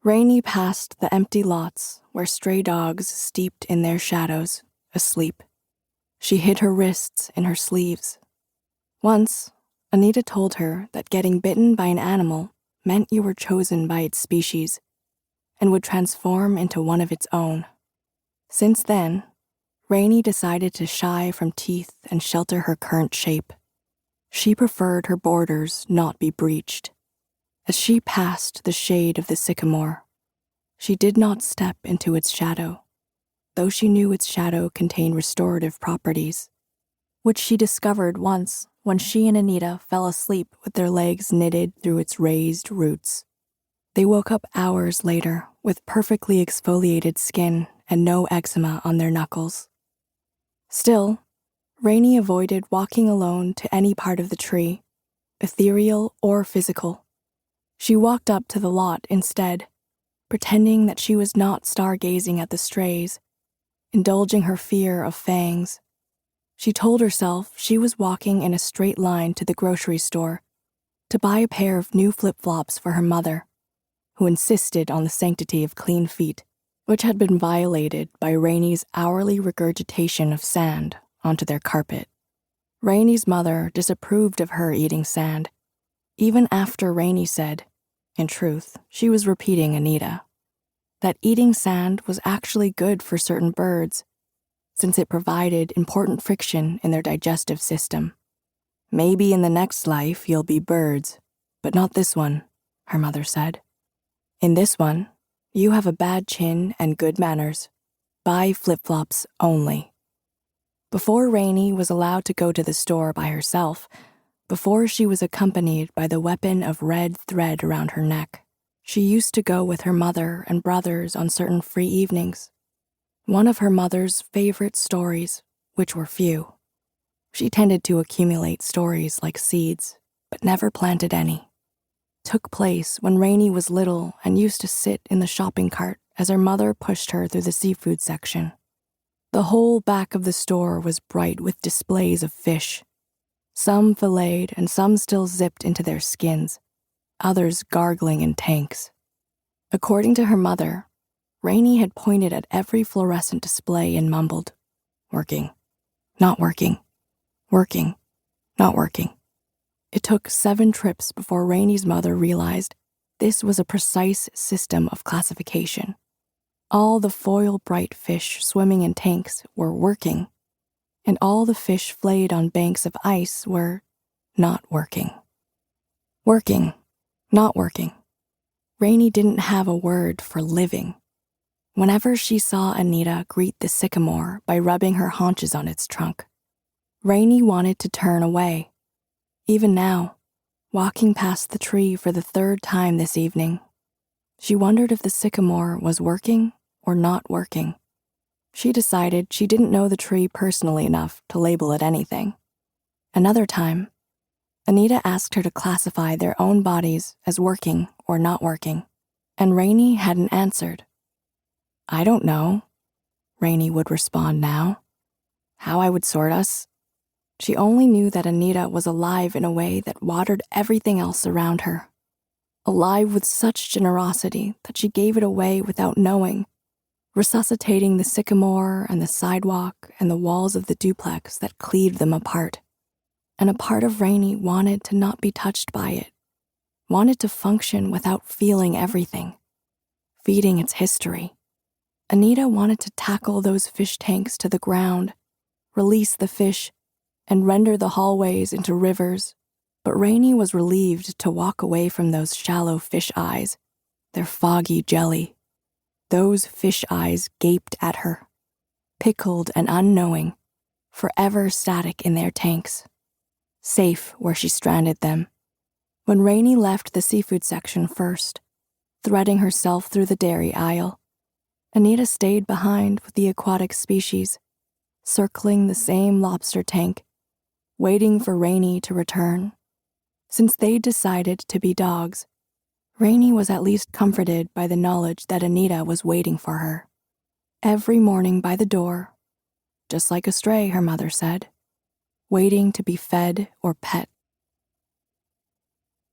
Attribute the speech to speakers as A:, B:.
A: Rainey passed the empty lots where stray dogs steeped in their shadows, asleep. She hid her wrists in her sleeves. Once, Anita told her that getting bitten by an animal meant you were chosen by its species and would transform into one of its own. Since then, Rainey decided to shy from teeth and shelter her current shape. She preferred her borders not be breached. As she passed the shade of the sycamore, she did not step into its shadow, though she knew its shadow contained restorative properties, which she discovered once when she and Anita fell asleep with their legs knitted through its raised roots. They woke up hours later with perfectly exfoliated skin and no eczema on their knuckles. Still, Rainey avoided walking alone to any part of the tree, ethereal or physical. She walked up to the lot instead, pretending that she was not stargazing at the strays, indulging her fear of fangs. She told herself she was walking in a straight line to the grocery store to buy a pair of new flip-flops for her mother, who insisted on the sanctity of clean feet, which had been violated by Rainey's hourly regurgitation of sand onto their carpet. Rainey's mother disapproved of her eating sand, even after Rainey said, in truth, she was repeating Anita, that eating sand was actually good for certain birds, since it provided important friction in their digestive system. Maybe in the next life you'll be birds, but not this one, her mother said. In this one, you have a bad chin and good manners. Buy flip-flops only. Before Rainey was allowed to go to the store by herself, before she was accompanied by the weapon of red thread around her neck, she used to go with her mother and brothers on certain free evenings. One of her mother's favorite stories, which were few. She tended to accumulate stories like seeds, but never planted any, took place when Rainey was little and used to sit in the shopping cart as her mother pushed her through the seafood section. The whole back of the store was bright with displays of fish, some filleted and some still zipped into their skins, others gargling in tanks. According to her mother, Rainey had pointed at every fluorescent display and mumbled, "Working, not working, working, not working." It took 7 trips before Rainey's mother realized this was a precise system of classification. All the foil-bright fish swimming in tanks were working, and all the fish flayed on banks of ice were not working. Working, not working. Rainey didn't have a word for living. Whenever she saw Anita greet the sycamore by rubbing her haunches on its trunk, Rainey wanted to turn away. Even now, walking past the tree for the 3rd time this evening, she wondered if the sycamore was working or not working. She decided she didn't know the tree personally enough to label it anything. Another time, Anita asked her to classify their own bodies as working or not working, and Rainey hadn't answered. "I don't know," Rainey would respond now. "How I would sort us?" She only knew that Anita was alive in a way that watered everything else around her. Alive with such generosity that she gave it away without knowing, resuscitating the sycamore and the sidewalk and the walls of the duplex that cleaved them apart. And a part of Rainey wanted to not be touched by it, wanted to function without feeling everything, feeding its history. Anita wanted to tackle those fish tanks to the ground, release the fish, and render the hallways into rivers, but Rainey was relieved to walk away from those shallow fish eyes, their foggy jelly. Those fish eyes gaped at her, pickled and unknowing, forever static in their tanks, safe where she stranded them. When Rainey left the seafood section first, threading herself through the dairy aisle, Anita stayed behind with the aquatic species, circling the same lobster tank, waiting for Rainey to return. Since they'd decided to be dogs, Rainey was at least comforted by the knowledge that Anita was waiting for her. Every morning by the door, just like a stray, her mother said, waiting to be fed or pet